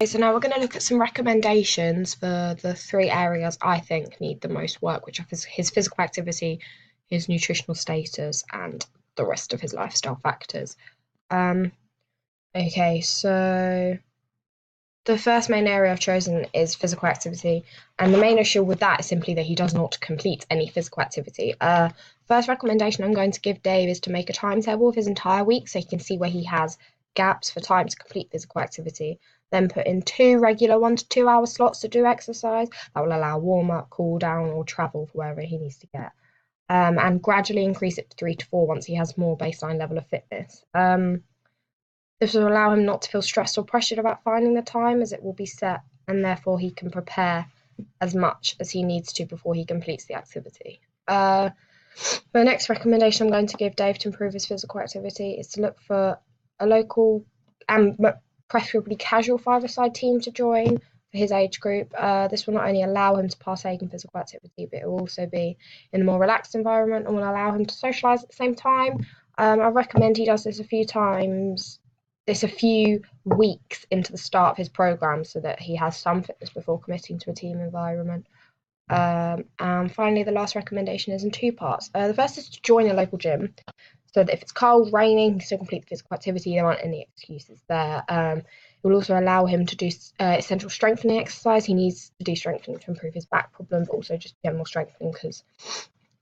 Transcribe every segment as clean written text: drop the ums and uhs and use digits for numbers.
Okay, so now we're going to look at some recommendations for the three areas I think need the most work, which are his physical activity, his nutritional status, and the rest of his lifestyle factors. Um, okay, so the first main area I've chosen is physical activity, and the main issue with that is simply that he does not complete any physical activity. First recommendation I'm going to give Dave is to make a timetable of his entire week so he can see where he has gaps for time to complete physical activity. Then put in 2 regular 1 to 2 hour slots to do exercise. That will allow warm up, cool down, or travel for wherever he needs to get. And gradually increase it to 3 to 4 once he has more baseline level of fitness. This will allow him not to feel stressed or pressured about finding the time, as it will be set, and therefore he can prepare as much as he needs to before he completes the activity. The next recommendation I'm going to give Dave to improve his physical activity is to look for a local and preferably casual five-a-side team to join for his age group. This will not only allow him to partake in physical activity, but it will also be in a more relaxed environment and will allow him to socialise at the same time. I recommend he does this a few weeks into the start of his program so that he has some fitness before committing to a team environment. And finally, the last recommendation is in 2 parts. The first is to join a local gym so that if it's cold, raining, he can still complete the physical activity. There aren't any excuses there. It will also allow him to do essential strengthening exercise. He needs to do strengthening to improve his back problem, but also just general strengthening because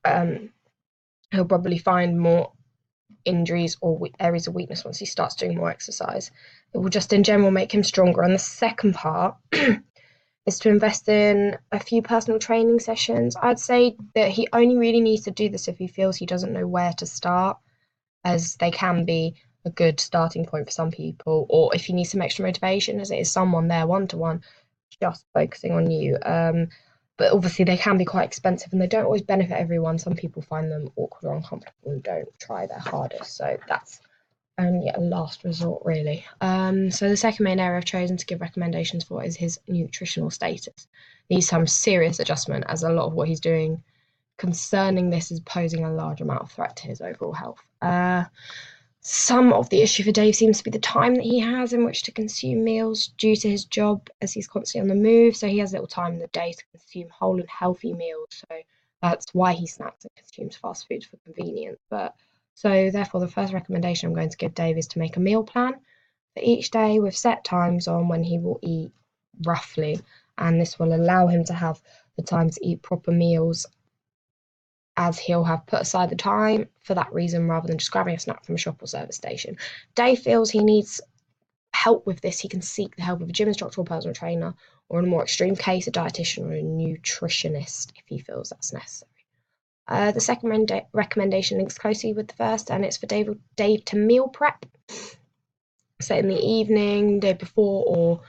he'll probably find more injuries or areas of weakness once he starts doing more exercise. It will just in general make him stronger. And the second part is to invest in a few personal training sessions. I'd say that he only really needs to do this if he feels he doesn't know where to start, as they can be a good starting point for some people, or if he needs some extra motivation, as it is someone there one-to-one just focusing on you. But obviously they can be quite expensive and they don't always benefit everyone. Some people find them awkward or uncomfortable and don't try their hardest. So that's only a last resort, really. So the second main area I've chosen to give recommendations for is his nutritional status. Needs some serious adjustment, as a lot of what he's doing concerning this is posing a large amount of threat to his overall health. Some of the issue for Dave seems to be the time that he has in which to consume meals due to his job, as he's constantly on the move, so he has little time in the day to consume whole and healthy meals. So that's why he snacks and consumes fast food for convenience. So therefore, the first recommendation I'm going to give Dave is to make a meal plan for each day with set times on when he will eat roughly, and this will allow him to have the time to eat proper meals, as he'll have put aside the time for that reason rather than just grabbing a snack from a shop or service station. Dave feels he needs help with this. He can seek the help of a gym instructor or personal trainer, or in a more extreme case, a dietitian or a nutritionist if he feels that's necessary. The second recommendation links closely with the first, and it's for Dave to meal prep. So in the evening, day before, or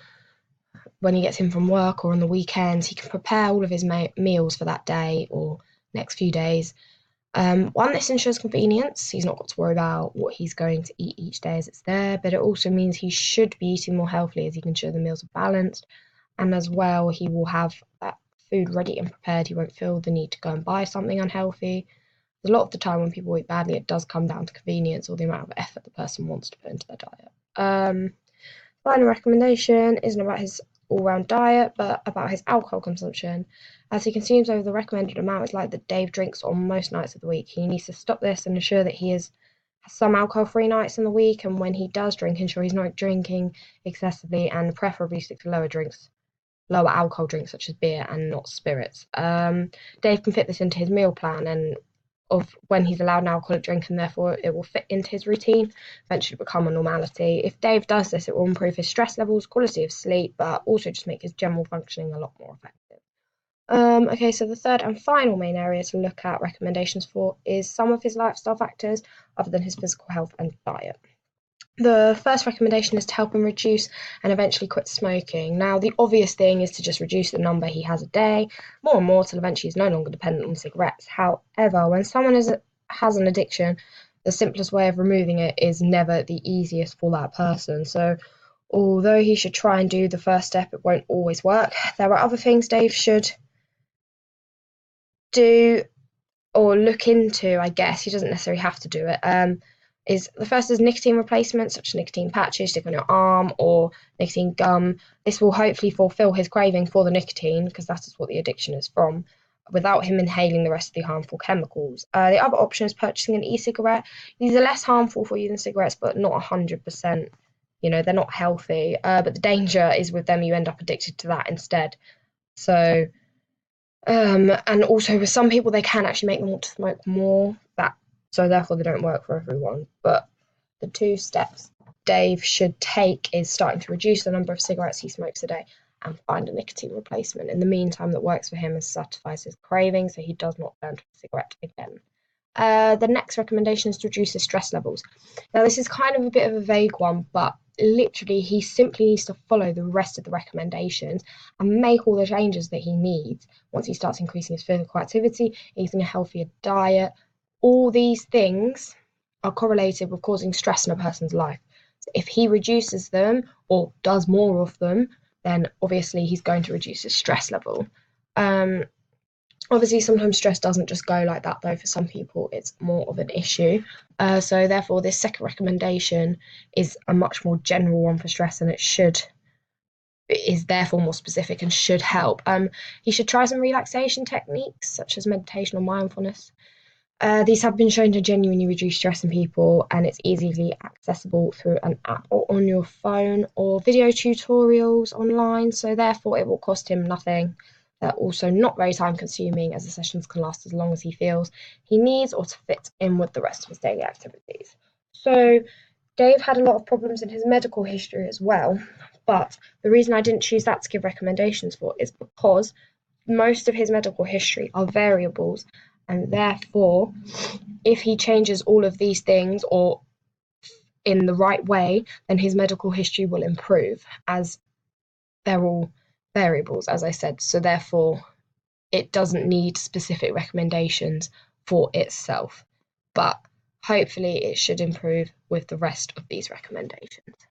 when he gets in from work or on the weekends, he can prepare all of his meals for that day or next few days. One, this ensures convenience. He's not got to worry about what he's going to eat each day as it's there, but it also means he should be eating more healthily, as he can ensure the meals are balanced, and as well he will have that food ready and prepared. He won't feel the need to go and buy something unhealthy. A lot of the time when people eat badly, it does come down to convenience or the amount of effort the person wants to put into their diet. Final recommendation isn't about his all-round diet, but about his alcohol consumption. As he consumes over the recommended amount, it's like that Dave drinks on most nights of the week. He needs to stop this and ensure that he has some alcohol-free nights in the week, and when he does drink, ensure he's not drinking excessively and preferably stick to lower alcohol drinks such as beer and not spirits. Dave can fit this into his meal plan and of when he's allowed an alcoholic drink, and therefore it will fit into his routine, eventually become a normality. If Dave does this, it will improve his stress levels, quality of sleep, but also just make his general functioning a lot more effective. Okay, so the third and final main area to look at recommendations for is some of his lifestyle factors other than his physical health and diet. The first recommendation is to help him reduce and eventually quit smoking. Now, the obvious thing is to just reduce the number he has a day, more and more, till eventually he's no longer dependent on cigarettes. However, when someone has an addiction, the simplest way of removing it is never the easiest for that person. So, although he should try and do the first step, it won't always work. There are other things Dave should do or look into, I guess. He doesn't necessarily have to do it. is the first is nicotine replacement, such as nicotine patches, stick on your arm, or nicotine gum. This will hopefully fulfill his craving for the nicotine, because that is what the addiction is from, without him inhaling the rest of the harmful chemicals. The other option is purchasing an e-cigarette. These are less harmful for you than cigarettes, but not 100%. They're not healthy. But the danger is with them, you end up addicted to that instead. So, and also with some people, they can actually make them want to smoke more. So therefore they don't work for everyone. But the 2 steps Dave should take is starting to reduce the number of cigarettes he smokes a day and find a nicotine replacement in the meantime that works for him and satisfies his craving, so he does not turn to a cigarette again. The next recommendation is to reduce his stress levels. Now, this is kind of a bit of a vague one, but literally he simply needs to follow the rest of the recommendations and make all the changes that he needs once he starts increasing his physical activity, eating a healthier diet. All these things are correlated with causing stress in a person's life. So if he reduces them or does more of them, then obviously he's going to reduce his stress level. Obviously, sometimes stress doesn't just go like that, though. For some people, it's more of an issue. So therefore, this second recommendation is a much more general one for stress, and it is therefore more specific and should help. He should try some relaxation techniques, such as meditation or mindfulness. These have been shown to genuinely reduce stress in people, and it's easily accessible through an app or on your phone or video tutorials online, so therefore it will cost him nothing. They're also not very time consuming, as the sessions can last as long as he feels he needs or to fit in with the rest of his daily activities. So Dave had a lot of problems in his medical history as well, but the reason I didn't choose that to give recommendations for is because most of his medical history are variables, and therefore if he changes all of these things or in the right way, then his medical history will improve, as they're all variables, as I said. So therefore it doesn't need specific recommendations for itself, but hopefully it should improve with the rest of these recommendations.